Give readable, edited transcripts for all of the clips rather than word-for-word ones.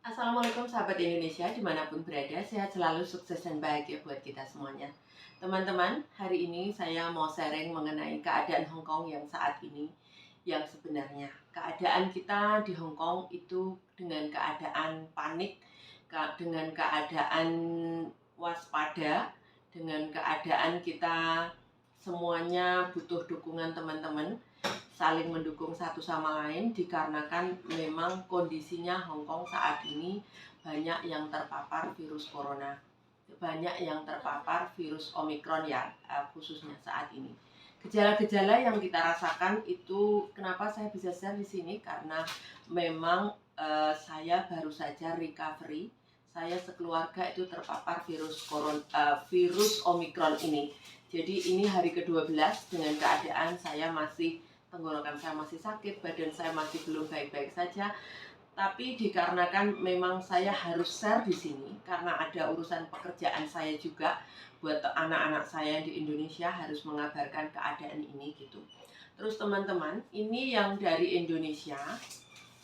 Assalamualaikum sahabat Indonesia dimanapun berada, sehat selalu, sukses dan bahagia buat kita semuanya. Teman-teman, hari ini saya mau sharing mengenai keadaan Hong Kong yang saat ini. Yang sebenarnya keadaan kita di Hong Kong itu dengan keadaan panik, dengan keadaan waspada, dengan keadaan kita semuanya butuh dukungan teman-teman, saling mendukung satu sama lain, dikarenakan memang kondisinya Hong Kong saat ini banyak yang terpapar virus corona, banyak yang terpapar virus Omicron ya, khususnya saat ini. Gejala-gejala yang kita rasakan itu, kenapa saya bisa share di sini, karena memang saya baru saja recovery. Saya sekeluarga itu terpapar virus Omicron ini. Jadi ini hari ke-12 dengan keadaan saya masih, tenggorokan saya masih sakit, badan saya masih belum baik-baik saja. Tapi dikarenakan memang saya harus share di sini karena ada urusan pekerjaan saya juga buat anak-anak saya di Indonesia, harus mengabarkan keadaan ini gitu. Terus teman-teman, ini yang dari Indonesia,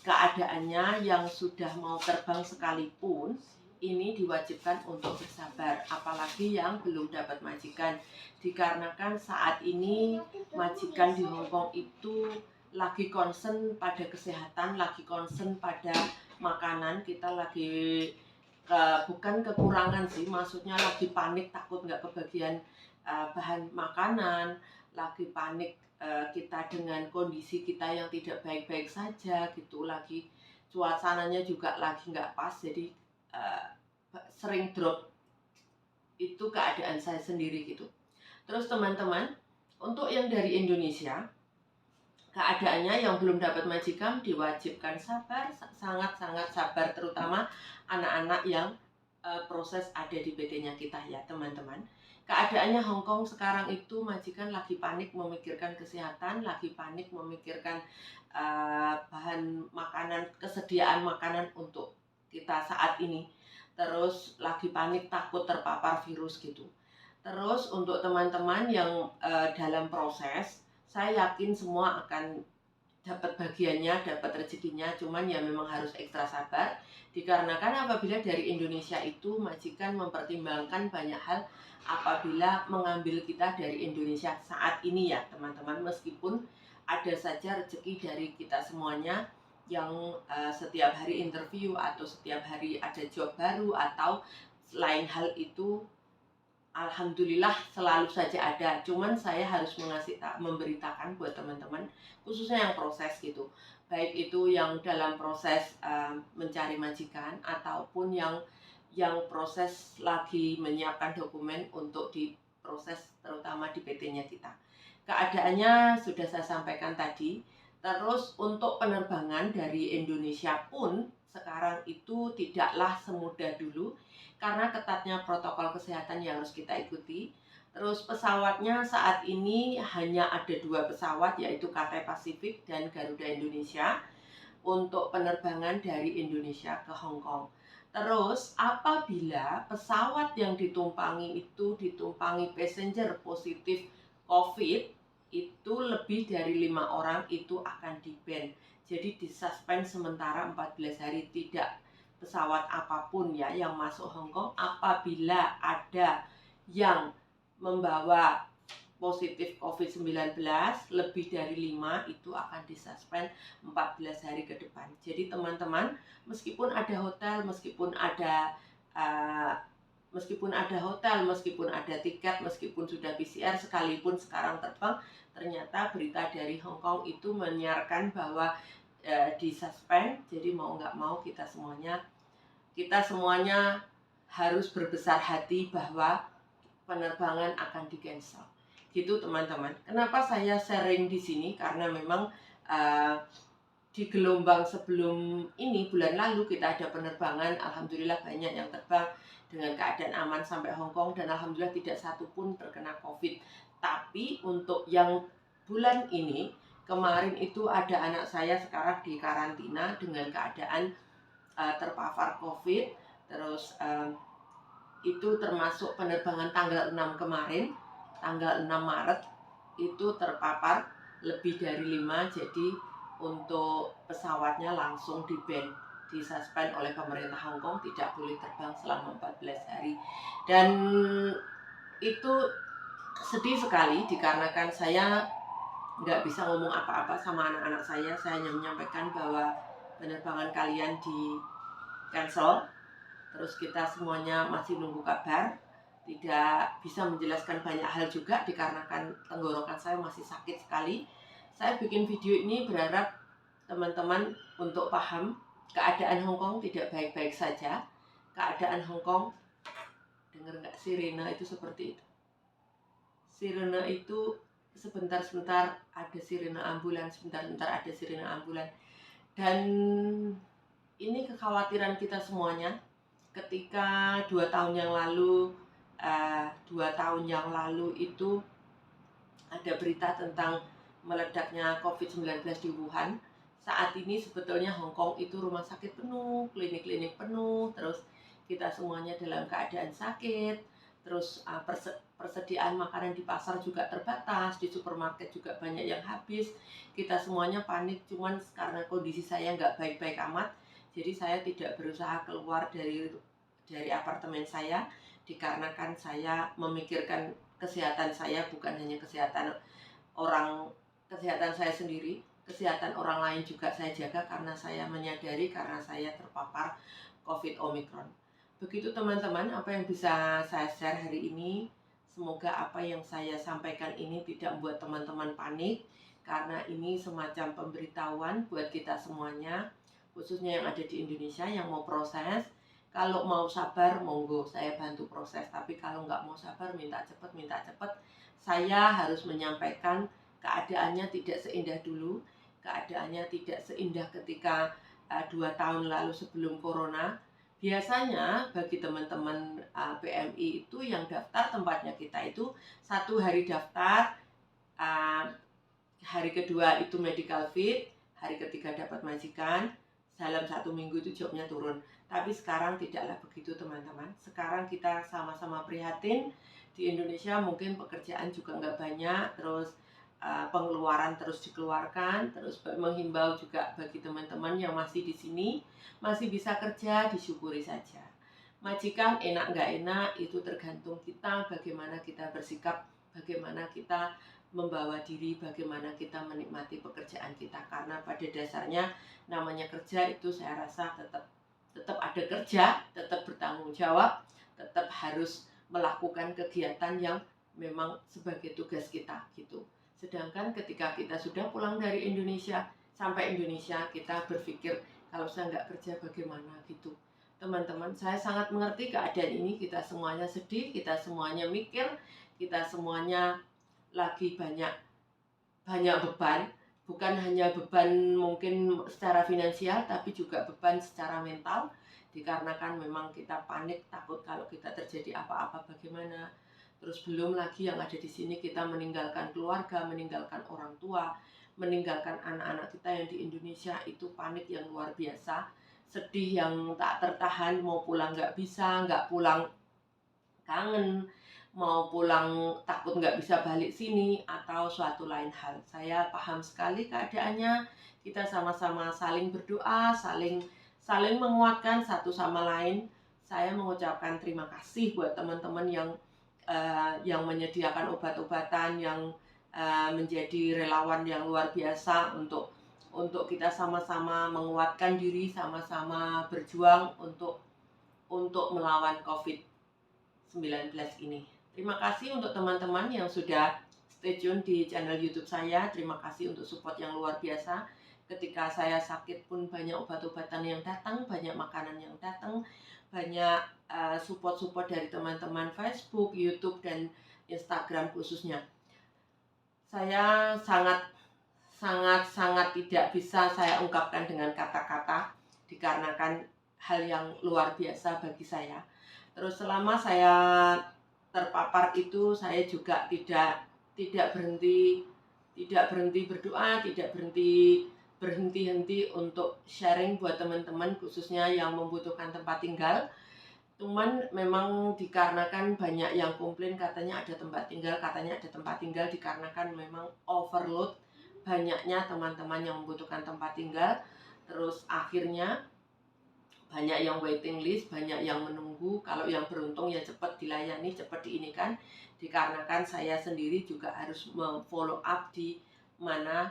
keadaannya yang sudah mau terbang sekalipun ini diwajibkan untuk bersabar, apalagi yang belum dapat majikan, dikarenakan saat ini majikan di Hong Kong itu lagi concern pada kesehatan, lagi concern pada makanan. Kita lagi bukan kekurangan sih, maksudnya lagi panik takut nggak kebagian bahan makanan, lagi panik kita dengan kondisi kita yang tidak baik-baik saja gitu, lagi suasananya juga lagi nggak pas, jadi uh, sering drop. Itu keadaan saya sendiri gitu. Terus teman-teman, untuk yang dari Indonesia, keadaannya yang belum dapat majikan diwajibkan sabar, sangat-sangat sabar, terutama anak-anak yang proses ada di PT-nya kita ya teman-teman. Keadaannya Hong Kong sekarang itu majikan lagi panik memikirkan kesehatan, lagi panik memikirkan bahan makanan, kesediaan makanan untuk kita saat ini. Terus lagi panik takut terpapar virus gitu. Terus untuk teman-teman yang dalam proses, saya yakin semua akan dapat bagiannya, dapat rezekinya, cuman ya memang harus ekstra sabar, dikarenakan apabila dari Indonesia itu majikan mempertimbangkan banyak hal apabila mengambil kita dari Indonesia saat ini ya teman-teman, meskipun ada saja rezeki dari kita semuanya yang setiap hari interview atau setiap hari ada job baru atau lain hal itu, alhamdulillah selalu saja ada. Cuman saya harus memberitakan buat teman-teman, khususnya yang proses gitu, baik itu yang dalam proses mencari majikan ataupun yang proses lagi menyiapkan dokumen untuk diproses, terutama di PT-nya kita. Keadaannya sudah saya sampaikan tadi. Terus untuk penerbangan dari Indonesia pun sekarang itu tidaklah semudah dulu karena ketatnya protokol kesehatan yang harus kita ikuti. Terus pesawatnya saat ini hanya ada 2 pesawat, yaitu Cathay Pacific dan Garuda Indonesia untuk penerbangan dari Indonesia ke Hong Kong. Terus apabila pesawat yang ditumpangi itu ditumpangi passenger positif COVID, itu lebih dari 5 orang itu akan di-ban. Jadi disuspend sementara 14 hari, tidak pesawat apapun ya yang masuk Hong Kong. Apabila ada yang membawa positif COVID-19 lebih dari 5, itu akan disuspend 14 hari ke depan. Jadi teman-teman, meskipun ada hotel, meskipun ada hotel, meskipun ada tiket, meskipun sudah PCR, sekalipun sekarang terbang, ternyata berita dari Hong Kong itu menyiarkan bahwa disuspend. Jadi mau nggak mau kita semuanya harus berbesar hati bahwa penerbangan akan di-cancel. Gitu teman-teman. Kenapa saya sharing di sini? Karena memang di gelombang sebelum ini, bulan lalu kita ada penerbangan, alhamdulillah banyak yang terbang dengan keadaan aman sampai Hong Kong, dan alhamdulillah tidak satu pun terkena COVID. Tapi untuk yang bulan ini, kemarin itu ada anak saya sekarang di karantina dengan keadaan terpapar COVID. Terus itu termasuk penerbangan tanggal 6 kemarin, tanggal 6 Maret itu terpapar lebih dari 5, jadi untuk pesawatnya langsung di-ban disuspend oleh pemerintah Hong Kong, tidak boleh terbang selama 14 hari. Dan itu sedih sekali dikarenakan saya nggak bisa ngomong apa-apa sama anak-anak saya hanya menyampaikan bahwa penerbangan kalian di cancel, terus kita semuanya masih nunggu kabar, tidak bisa menjelaskan banyak hal juga dikarenakan tenggorokan saya masih sakit sekali. Saya bikin video ini berharap teman-teman untuk paham keadaan Hong Kong tidak baik-baik saja. Keadaan Hong Kong, dengar nggak sirene itu seperti itu. Sirene itu sebentar-sebentar ada sirene ambulans, sebentar-sebentar ada sirene ambulans. Dan ini kekhawatiran kita semuanya. Ketika 2 tahun yang lalu itu ada berita tentang meledaknya COVID-19 di Wuhan. Saat ini sebetulnya Hong Kong itu rumah sakit penuh, klinik-klinik penuh, terus kita semuanya dalam keadaan sakit, terus persediaan makanan di pasar juga terbatas, di supermarket juga banyak yang habis. Kita semuanya panik, cuman karena kondisi saya nggak baik-baik amat, jadi saya tidak berusaha keluar dari apartemen saya, dikarenakan saya memikirkan kesehatan saya, bukan hanya kesehatan saya sendiri, kesehatan orang lain juga saya jaga karena saya menyadari karena saya terpapar COVID Omicron. Begitu teman-teman, apa yang bisa saya share hari ini. Semoga apa yang saya sampaikan ini tidak membuat teman-teman panik, karena ini semacam pemberitahuan buat kita semuanya, khususnya yang ada di Indonesia yang mau proses. Kalau mau sabar, monggo saya bantu proses. Tapi kalau nggak mau sabar, minta cepat. Saya harus menyampaikan keadaannya tidak seindah dulu. Keadaannya tidak seindah ketika 2 tahun lalu sebelum Corona. Biasanya bagi teman-teman PMI itu yang daftar tempatnya kita itu 1 hari daftar, hari kedua itu medical fit, hari ketiga dapat majikan, dalam 1 minggu itu jobnya turun. Tapi sekarang tidaklah begitu teman-teman. Sekarang kita sama-sama prihatin. Di Indonesia mungkin pekerjaan juga nggak banyak, terus pengeluaran terus dikeluarkan, terus menghimbau juga bagi teman-teman yang masih di sini, masih bisa kerja, disyukuri saja. Majikan enak nggak enak itu tergantung kita, bagaimana kita bersikap, bagaimana kita membawa diri, bagaimana kita menikmati pekerjaan kita. Karena pada dasarnya namanya kerja itu saya rasa tetap ada kerja, tetap bertanggung jawab, tetap harus melakukan kegiatan yang memang sebagai tugas kita gitu. Sedangkan ketika kita sudah pulang dari Indonesia, sampai Indonesia kita berpikir kalau saya nggak kerja bagaimana gitu. Teman-teman, saya sangat mengerti keadaan ini, kita semuanya sedih, kita semuanya mikir, kita semuanya lagi banyak beban, bukan hanya beban mungkin secara finansial, tapi juga beban secara mental, dikarenakan memang kita panik, takut kalau kita terjadi apa-apa bagaimana. Terus belum lagi yang ada di sini kita meninggalkan keluarga, meninggalkan orang tua, meninggalkan anak-anak kita yang di Indonesia, itu panik yang luar biasa, sedih yang tak tertahan, mau pulang nggak bisa, nggak pulang kangen, mau pulang takut nggak bisa balik sini, atau suatu lain hal. Saya paham sekali keadaannya, kita sama-sama saling berdoa, saling menguatkan satu sama lain. Saya mengucapkan terima kasih buat teman-teman yang menyediakan obat-obatan, yang menjadi relawan yang luar biasa untuk kita sama-sama menguatkan diri, sama-sama berjuang untuk melawan COVID-19 ini. Terima kasih untuk teman-teman yang sudah stay tune di channel YouTube saya. Terima kasih untuk support yang luar biasa. Ketika saya sakit pun banyak obat-obatan yang datang, banyak makanan yang datang, banyak support dari teman-teman Facebook, YouTube, dan Instagram khususnya. Saya sangat tidak bisa saya ungkapkan dengan kata-kata, dikarenakan hal yang luar biasa bagi saya. Terus selama saya terpapar itu, saya juga tidak berhenti berdoa, tidak berhenti untuk sharing buat teman-teman khususnya yang membutuhkan tempat tinggal. Cuman memang dikarenakan banyak yang komplain katanya ada tempat tinggal, dikarenakan memang overload, banyaknya teman-teman yang membutuhkan tempat tinggal. Terus akhirnya banyak yang waiting list, banyak yang menunggu. Kalau yang beruntung ya cepat dilayani, cepat diinikan. Dikarenakan saya sendiri juga harus follow up di mana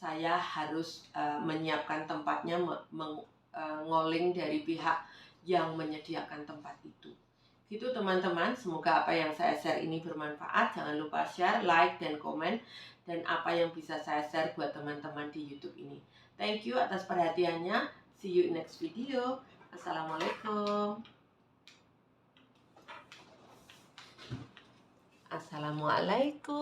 saya harus menyiapkan tempatnya, ngoling dari pihak yang menyediakan tempat itu. Gitu teman-teman, semoga apa yang saya share ini bermanfaat. Jangan lupa share, like, dan komen, dan apa yang bisa saya share buat teman-teman di YouTube ini. Thank you atas perhatiannya. See you in next video. Assalamualaikum. Assalamualaikum.